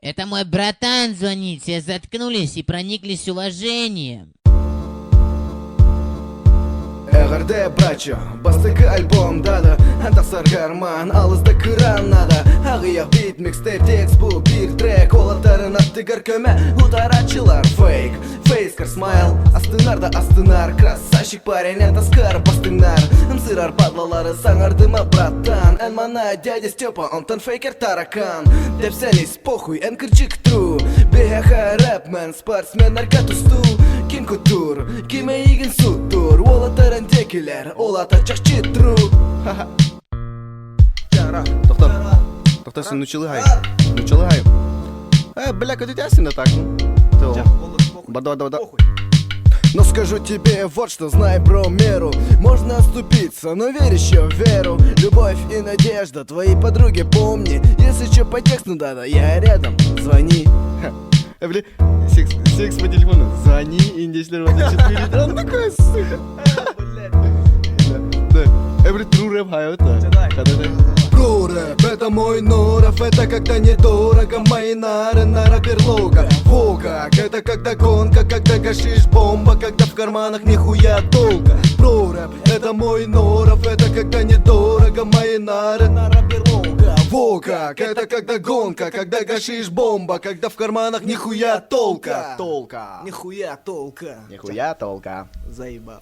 Это мой братан звонит, все заткнулись и прониклись уважением. Эгерде брачо, бастыгы альбом дады Антасар гарман, алызды кыран нады Ағияқ бит, микстейп, текст бұл бір трек Олаттарын аттыгар көмі, ұтарачылар фейк Фейскар смайл, астынар да астынар Красавчик парень, антаскар бастынар Сырар падлалары саңардыма братан Ән мана дядя Степа, онтан фейкер таракан Тепселис похуй, ән кырчык тру Беха рэпмен, спортсмен, наркотусту Ким кутур, киме игін суттур Олаттарын текілер, олата чақчы тру Тоқтар, сен нучылығай. Бля, куди тясен да так? Давай. Но скажу тебе вот что, знай про меру. Можно оступиться, но верь еще в веру. Любовь и надежда, твои подруги помни. Если что по тексту надо, я рядом, звони. Бля, секс по телефону. Звони, индейшлер вот 4. Он такой, сука. Бля, true рэп хайот. Про рэп, это мой норов. Это когда недорого, мои нары, нара берлога. Вога, это когда гонка, когда гашиш бомба, когда в карманах нихуя толка. Про рэп, это мой норов. Это когда недорого, мои нары, нара берлога. Вога, это когда гонка, когда гашиш бомба, когда в карманах нихуя толка. Толка. Нихуя толка. Нихуя толка. Заебал.